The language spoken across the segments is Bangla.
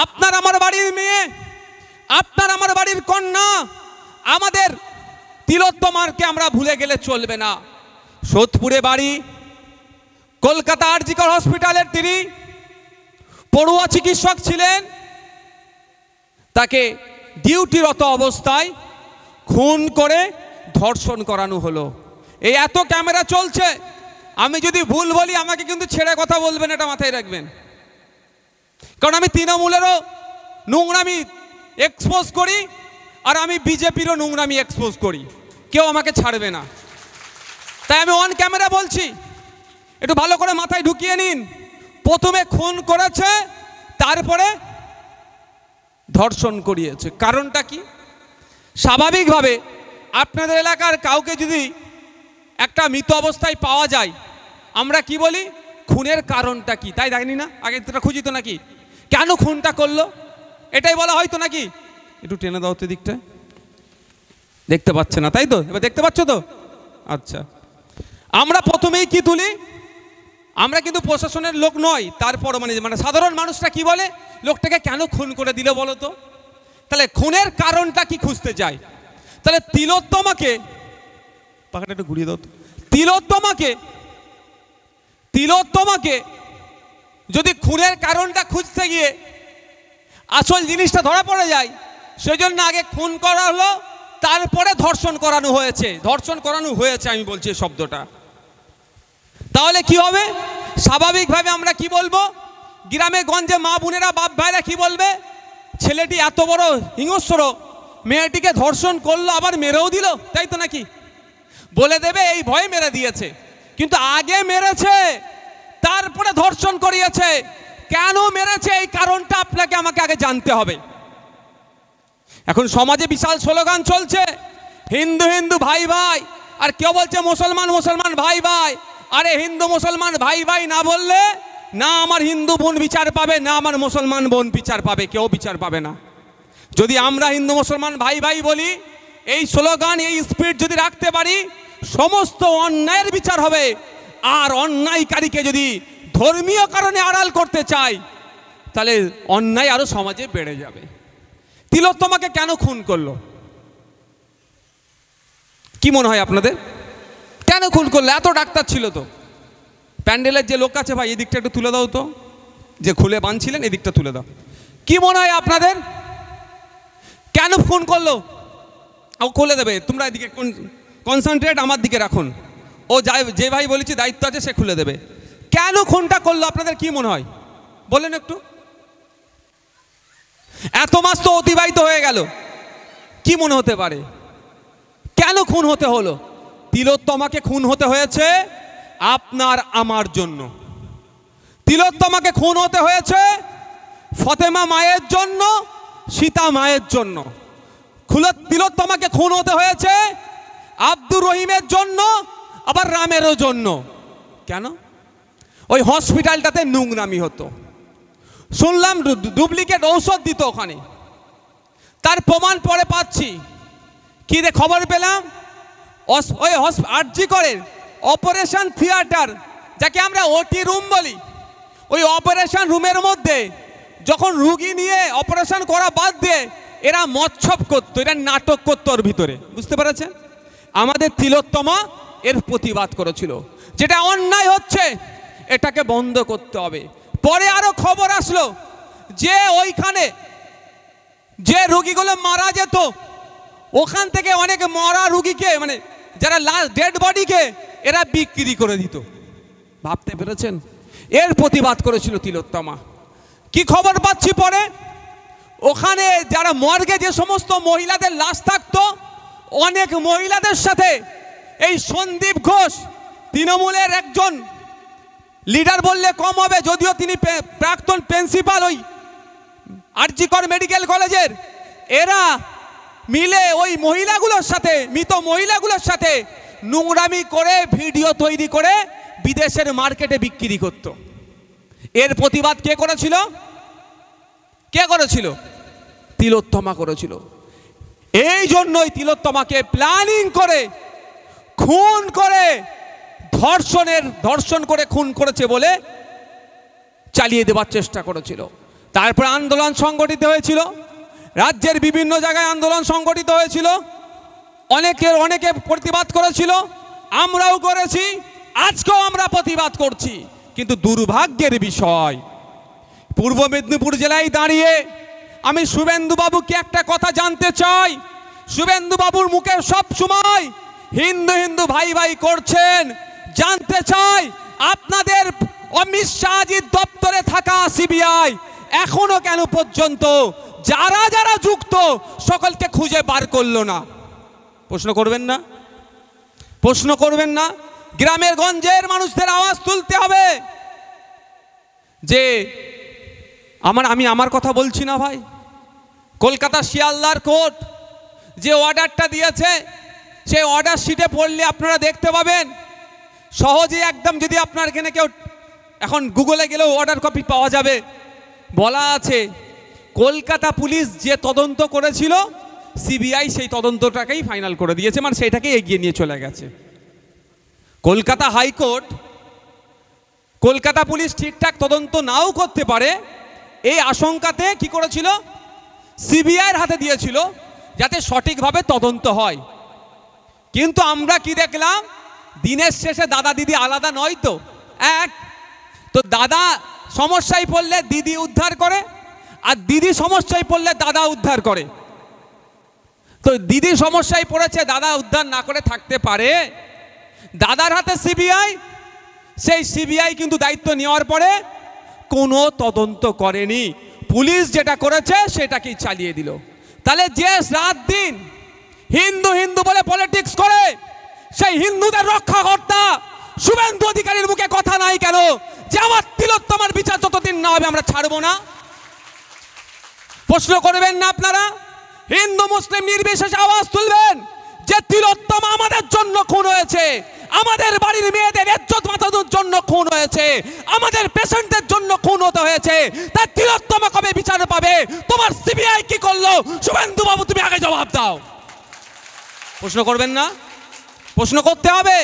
আপনার আমার বাড়ির মেয়ে, আপনার আমার বাড়ির কন্যা, আমাদের তিলোত্তমাকে আমরা ভুলে গেলে চলবে না। সোদপুরে বাড়ি, কলকাতা আরজি কর হসপিটালের তিনি পড়ুয়া চিকিৎসক ছিলেন। তাকে ডিউটিরত অবস্থায় খুন করে ধর্ষণ করানো হলো। এই এত ক্যামেরা চলছে, আমি যদি ভুল বলি আমাকে কিন্তু ছেড়ে কথা বলবেন, এটা মাথায় রাখবেন। কারণ আমি তৃণমূলেরও নোংরামি এক্সপোজ করি, আর আমি বিজেপিরও নোংরামি এক্সপোজ করি, কেউ আমাকে ছাড়বে না। তাই আমি অন ক্যামেরা বলছি, একটু ভালো করে মাথায় ঢুকিয়ে নিন। প্রথমে খুন করেছে, তারপরে ধর্ষণ করিয়েছে। কারণটা কি? স্বাভাবিকভাবে আপনাদের এলাকার কাউকে যদি একটা মৃত অবস্থায় পাওয়া যায়, আমরা কি বলি? খুনের কারণটা কি, তাই জানি না? আগে তোটা খুঁজি তো নাকি, কেন খুনটা করলো এটাই বলা হয়তো নাকি? একটু টেনে দাও তো দিকটা, দেখতে পাচ্ছে না তাই তো? এবার দেখতে পাচ্ছ তো? আচ্ছা, আমরা প্রথমেই কি তুলি? আমরা কিন্তু প্রশাসনের লোক নয়, তারপর মানে সাধারণ মানুষরা কি বলে, লোকটাকে কেন খুন করে দিল বলো তো? তাহলে খুনের কারণটা কি খুঁজতে চাই। তাহলে তিলোত্তমাকে, পাখাটা একটু ঘুরিয়ে দাও তো, তিলোত্তমাকে যদি খুনের কারণটা খুঁজতে গিয়ে আসল জিনিসটা ধরা পড়ে যায়, সেজন্য আগে খুন করা হলো, তারপরে ধর্ষণ করানো হয়েছে। ধর্ষণ করানো হয়েছে আমি বলছি এই শব্দটা। তাহলে কি হবে? স্বাভাবিকভাবে আমরা কি বলবো? গ্রামে গঞ্জে মা বোনেরা, বাপ ভাইরা কি বলবে? ছেলেটি এত বড় হিংস্র, মেয়েটিকে ধর্ষণ করলো, আবার মেরেও দিল, তাই তো নাকি? বলে দেবে এই ভয়ে মেরে দিয়েছে, কিন্তু আগে মেরেছে, তারপরে ধর্ষণ করিয়েছে। কেন মেরেছে এই কারণটা আপনাকে আমাকে আগে জানতে হবে। এখন সমাজে বিশাল স্লোগান চলছে, হিন্দু হিন্দু ভাই ভাই, আর কেউ বলছে মুসলমান মুসলমান ভাই ভাই। আরে হিন্দু মুসলমান ভাই ভাই না বললে না আমার হিন্দু বোন বিচার পাবে, না আমার মুসলমান বোন বিচার পাবে, কেউ বিচার পাবে না। যদি আমরা হিন্দু মুসলমান ভাই ভাই বলি, এই স্লোগান, এই স্পিড যদি রাখতে পারি, সমস্ত অন্যায়ের বিচার হবে। আর অন্যায়কারীকে যদি ধর্মীয় কারণে আড়াল করতে চাই, তাহলে অন্যায় আরো সমাজে বেড়ে যাবে। তিলোত্তমাকে কেন খুন করলো কি মনে হয় আপনাদের? কেন খুন করলো? এত ডাক্তার ছিল তো। প্যান্ডেলের যে লোক আছে ভাই, এই দিকটা একটু তুলে দাও তো, যে খুলে বাঁধছিলেন এই দিকটা তুলে দাও। কি মনে হয় আপনাদের কেন খুন করলো? ও খুলে দেবে, তোমরা এদিকে কনসেন্ট্রেট আমার দিকে রাখুন। ও যে ভাই বলেছি দায়িত্ব আছে, সে খুলে দেবে। কেন খুনটা করলো আপনাদের কি মনে হয় বলেন একটু? এত মাস তো অতিবাহিত হয়ে গেল, কি মনে হতে পারে কেন খুন হতে হলো? তিলোত্তমাকে খুন হতে হয়েছে আপনার আমার জন্য। তিলোত্তমাকে খুন হতে হয়েছে ফতেমা মায়ের জন্য, সীতা মায়ের জন্য। তিলোত্তমাকে খুন হতে হয়েছে আব্দুর রহিমের জন্য, আবার রামেরও জন্য। কেন? ওই হসপিটালটাতে নোংরামি হতো, শুনলাম ডুপ্লিকেট ঔষধ দিত ওখানে, তার প্রমাণ পরে পাচ্ছি। কি রে খবর পেলাম, ওই আরজি করের অপারেশন থিয়েটার, যাকে আমরা ওটি রুম বলি, ওই অপারেশন রুমের মধ্যে যখন রুগী নিয়ে অপারেশন করা বাদ দিয়ে এরা মৎসব করতো, এরা নাটক করতো ওর ভিতরে, বুঝতে পেরেছেন? আমাদের তিলোত্তমা এর প্রতিবাদ করেছিল, যেটা অন্যায় হচ্ছে এটাকে বন্ধ করতে হবে। পরে আরো খবর আসলো যে ওইখানে যে রুগীগুলো মারা যেত, ওখান থেকে অনেক মরা রুগীকে, মানে যারা ডেড বডিকে এরা বিক্রি করে দিত। ভাবতে পেরেছেন? এর প্রতিবাদ করেছিল তিলোত্তমা। কি খবর পাচ্ছি পরে, ওখানে যারা মর্গে যে সমস্ত মহিলাদের লাশ থাকতো, অনেক মহিলাদের সাথে এই সন্দীপ ঘোষ, তৃণমূলের একজন লিডার বললে কম হবে, যদিও তিনি প্রাক্তন প্রিন্সিপাল ওই আরজি কর মেডিকেল কলেজের, এরা মিলে ওই মহিলাগুলোর সাথে, মৃত মহিলাগুলোর সাথে নোংরামি করে ভিডিও তৈরি করে বিদেশের মার্কেটে বিক্রি করত। এর প্রতিবাদ কে করেছিল? কে করেছিল? তিলোত্তমা করেছিল। এই জন্যই তিলোত্তমাকে প্ল্যানিং করে খুন করে, ধর্ষণ করে খুন করেছে বলে চালিয়ে দেওয়ার চেষ্টা করেছিল। তারপর আন্দোলন সংগঠিত হয়েছিল, রাজ্যের বিভিন্ন জায়গায় আন্দোলন সংগঠিত হয়েছিল, অনেকে প্রতিবাদ করেছিল, আমরাও করেছি, আজকেও আমরা প্রতিবাদ করছি। কিন্তু দুর্ভাগ্যের বিষয়, পূর্ব মেদিনীপুর জেলায় দাঁড়িয়ে আমি শুভেন্দু বাবুকে একটা কথা জানতে চাই। শুভেন্দু বাবুর মুখে সব সময় হিন্দু হিন্দু ভাই ভাই করছেন। জানতে চাই আপনাদের অমিত শাহজির দপ্তরে থাকা সিবিআই এখনো কেন পর্যন্ত যারা যারা যুক্ত সকলকে খুঁজে বার করলো না? প্রশ্ন করবেন না? প্রশ্ন করবেন না? গ্রামের গঞ্জের মানুষদের আওয়াজ তুলতে হবে যে আমি আমার কথা বলছি না ভাই। কলকাতা শিয়ালদার কোর্ট যে অর্ডারটা দিয়েছে, সেই অর্ডার শিটে পড়লে আপনারা দেখতে পাবেন সহজে একদম, যদি আপনার এখানে কেউ এখন গুগলে গেলেও অর্ডার কপি পাওয়া যাবে। বলা আছে কলকাতা পুলিশ যে তদন্ত করেছিল, সিবিআই সেই তদন্তটাকেই ফাইনাল করে দিয়েছে, মানে সেইটাকেই এগিয়ে নিয়ে চলে গেছে। কলকাতা হাইকোর্ট কলকাতা পুলিশ ঠিকঠাক তদন্ত নাও করতে পারে এই আশঙ্কাতে কি করেছিল, সিবিআইয়ের হাতে দিয়েছিল যাতে সঠিকভাবে তদন্ত হয়। কিন্তু আমরা কি দেখলাম, দিনের শেষে দাদা দিদি আলাদা নয় তো। তো দাদা সমস্যায় পড়লে দিদি উদ্ধার করে, আর দিদি সমস্যায় পড়লে দাদা উদ্ধার করে। তো দিদি সমস্যায় পড়েছে, দাদা উদ্ধার না করে থাকতে পারে? দাদার হাতে সিবিআই, সেই সিবিআই কিন্তু দায়িত্ব নেওয়ার পরে কোনো তদন্ত করেনি, পুলিশ যেটা করেছে সেটাকেই চালিয়ে দিল। তাহলে যে রাত দিন হিন্দু হিন্দু বলে পলিটিক্স করে, সেই হিন্দুদের রক্ষাকর্তা শুভেন্দু অধিকারীর মুখে কথা নাই কেন যে আমার তিলোত্তমার বিচার যতদিন না হবে আমরা ছাড়বো না? প্রশ্ন করবেন না আপনারা? হিন্দু মুসলিম নির্বিশেষে আওয়াজ তুলবেন যে তিলোত্তমা আমাদের জন্য খুন হয়েছে, আমাদের বাড়ির মেয়েদের ইজ্জত বাঁচানোর জন্য খুন হয়েছে, আমাদের পেশেন্টদের জন্য খুন হতে হয়েছে। তার তিলোত্তমা কবে বিচার পাবে? তোমার সিবিআই কি করলো? শুভেন্দু বাবু তুমি আগে জবাব দাও। প্রশ্ন করবেন না? প্রশ্ন করতে হবে।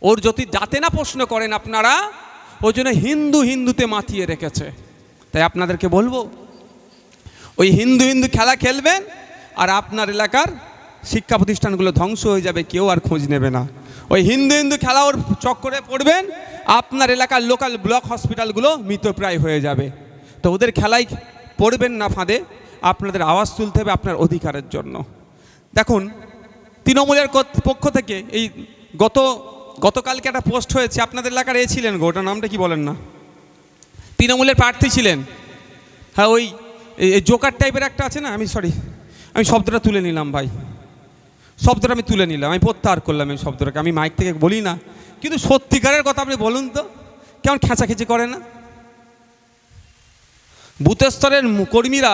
ওর যদি যাতে না প্রশ্ন করেন আপনারা, ওই জন্য হিন্দু হিন্দুতে মাতিয়ে রেখেছে। তাই আপনাদেরকে বলবো, ওই হিন্দু হিন্দু খেলা খেলবেন আর আপনার এলাকার শিক্ষা প্রতিষ্ঠানগুলো ধ্বংস হয়ে যাবে, কেউ আর খোঁজ নেবে না। ওই হিন্দু হিন্দু খেলা ওর চক্করে পড়বেন, আপনার এলাকার লোকাল ব্লক হসপিটালগুলো মৃতপ্রায় হয়ে যাবে। তো ওদের খেলায় পড়বেন না ফাঁদে, আপনাদের আওয়াজ তুলতে হবে আপনার অধিকারের জন্য। দেখুন, তৃণমূলের পক্ষ থেকে এই গতকালকে একটা পোস্ট হয়েছে, আপনাদের এলাকার ছিলেন গো, ওটার নামটা কি বলেন না, তৃণমূলের প্রার্থী ছিলেন, হ্যাঁ ওই জোকার টাইপের একটা আছে না, আমি শব্দটা তুলে নিলাম ভাই, শব্দটা আমি তুলে নিলাম, আমি প্রত্যাহার করলাম এই শব্দটাকে, আমি মাইক থেকে বলি না। কিন্তু সত্যিকারের কথা আপনি বলুন তো, কেমন খেঁচাখেঁচি করে না? বুথ স্তরের কর্মীরা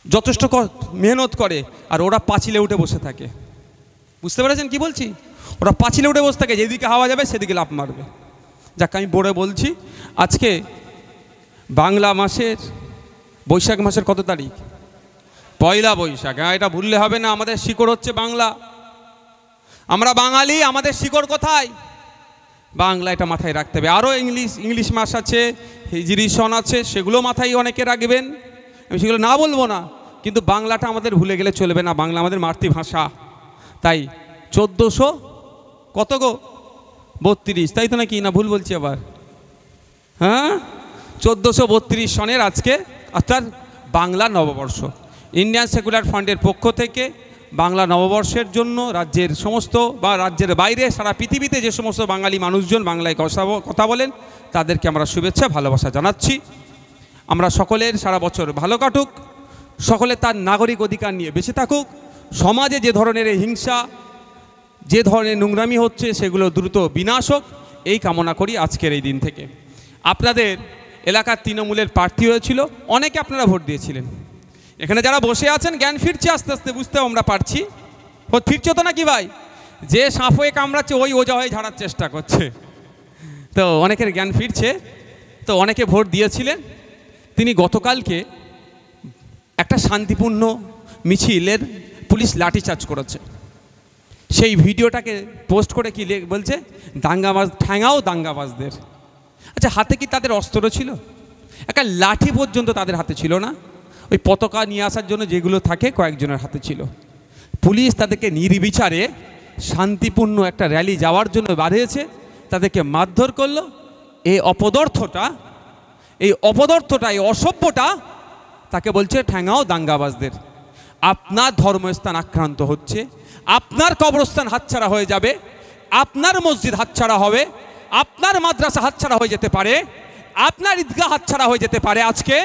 যথেষ্ট মেহনত করে, আর ওরা পাঁচিলে উঠে বসে থাকে। বুঝতে পেরেছেন কি বলছি? ওরা পাঁচিলে উঠে বসে থাকে, যেদিকে হাওয়া যাবে সেদিকে লাফ মারবে। যাক, আমি বড়ে বলছি, আজকে বাংলা মাসের বৈশাখ মাসের কত তারিখ? পয়লা বৈশাখ। হ্যাঁ, এটা ভুললে হবে না, আমাদের শিকড় হচ্ছে বাংলা, আমরা বাঙালি, আমাদের শিকড় কোথায়? বাংলা, এটা মাথায় রাখতে হবে। আরও ইংলিশ মাস আছে, হিজরি সন আছে, সেগুলো মাথায় অনেকে রাখবেন, আমি সেগুলো না বলবো না, কিন্তু বাংলাটা আমাদের ভুলে গেলে চলবে না, বাংলা আমাদের মাতৃভাষা। তাই 1400 কত গো 32, তাই তো নাকি? না ভুল বলছি আবার? হ্যাঁ, 1432 সনের আজকে, অর্থাৎ বাংলা নববর্ষ। ইন্ডিয়ান সেকুলার ফান্ডের পক্ষ থেকে বাংলা নববর্ষের জন্য রাজ্যের সমস্ত বা রাজ্যের বাইরে সারা পৃথিবীতে যে সমস্ত বাঙালি মানুষজন বাংলায় কথা বলেন, তাদেরকে আমরা শুভেচ্ছা ভালোবাসা জানাচ্ছি। আমরা সকলের সারা বছর ভালো কাটুক, সকলে তার নাগরিক অধিকার নিয়ে বেঁচে থাকুক, সমাজে যে ধরনের হিংসা, যে ধরনের নোংরামি হচ্ছে সেগুলো দ্রুত বিনাশ হোক, এই কামনা করি আজকের এই দিন থেকে। আপনাদের এলাকার তৃণমূলের প্রার্থী হয়েছিল, অনেকে আপনারা ভোট দিয়েছিলেন। এখানে যারা বসে আছেন জ্ঞান ফিরছে আস্তে আস্তে, বুঝতেও আমরা পারছি। ফিরছে তো নাকি ভাই? যে সাপ হয়ে কামড়াচ্ছে ওই ওজা হয়ে ঝাড়ার চেষ্টা করছে, তো অনেকের জ্ঞান ফিরছে। তো অনেকে ভোট দিয়েছিলেন। তিনি গতকালকে একটা শান্তিপূর্ণ মিছিলের পুলিশ লাঠিচার্জ করেছে, সেই ভিডিওটাকে পোস্ট করে কি বলছে, দাঙ্গাবাজ ঠ্যাঙাও দাঙ্গাবাজদের। আচ্ছা, হাতে কি তাদের অস্ত্র ছিল? একটা লাঠি পর্যন্ত তাদের হাতে ছিল না, ওই পতাকা নিয়ে আসার জন্য যেগুলো থাকে কয়েকজনের হাতে ছিল। পুলিশ তাদেরকে নির্বিচারে শান্তিপূর্ণ একটা র্যালি যাওয়ার জন্য বাড়িয়েছে, তাদেরকে মারধর করলো। এই অপদার্থটা, এই অসভ্যটা তাকে বলছে ঠ্যাঙাও দাঙ্গাবাজদের। আপনার ধর্মস্থান আক্রান্ত হচ্ছে, আপনার কবরস্থান হাতছাড়া হয়ে যাবে, আপনার মসজিদ হাতছাড়া হবে, আপনার মাদ্রাসা হাতছাড়া হয়ে যেতে পারে, আপনার ঈদগাহ হাতছাড়া হয়ে যেতে পারে। আজকে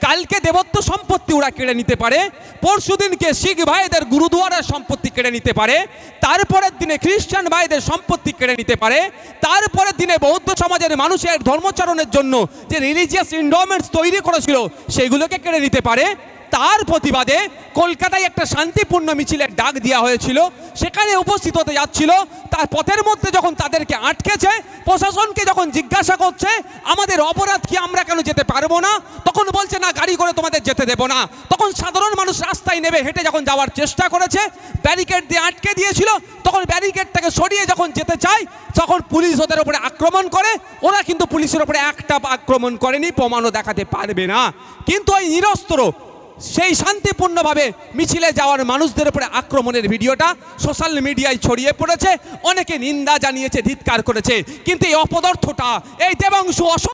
কালকে দেবত্ব সম্পত্তি ওরা কেড়ে নিতে পারে, পরশুদিনকে শিখ ভাইদের গুরুদুয়ারার সম্পত্তি কেড়ে নিতে পারে, তারপরের দিনে খ্রিস্টান ভাইদের সম্পত্তি কেড়ে নিতে পারে, তারপরের দিনে বৌদ্ধ সমাজের মানুষের ধর্মচারণের জন্য যে রিলিজিয়াস এন্ডোমেন্টস তৈরি করেছিল সেগুলোকে কেড়ে নিতে পারে। তার প্রতিবাদে কলকাতায় একটা শান্তিপূর্ণ মিছিলের ডাক দেওয়া হয়েছিল, সেখানে উপস্থিত হতে যাচ্ছিল। তার পথের মধ্যে যখন তাদেরকে আটকেছে, প্রশাসনকে যখন জিজ্ঞাসা করছে আমাদের অপরাধ কি, আমরা কেন যেতে পারবো না, তখন বলছে না গাড়ি করে তোমাদের যেতে দেবো না। তখন সাধারণ মানুষ রাস্তায় নেমে হেঁটে যখন যাওয়ার চেষ্টা করেছে, ব্যারিকেড দিয়ে আটকে দিয়েছিল, তখন ব্যারিকেডটাকে সরিয়ে যখন যেতে চায় তখন পুলিশ ওদের উপরে আক্রমণ করে। ওরা কিন্তু পুলিশের উপরে একটা আক্রমণ করেনি, প্রমাণও দেখাতে পারবে না। কিন্তু ওই নিরস্ত্র সেই শান্তিপূর্ণভাবে মিছিলে যাওয়ার মানুষদের উপরে আক্রমণের ভিডিওটা সোশ্যাল মিডিয়ায় ছড়িয়ে পড়েছে, অনেকে নিন্দা জানিয়েছে, ধিক্কার করেছে। কিন্তু এই অপদার্থটা, এই দেবাংশু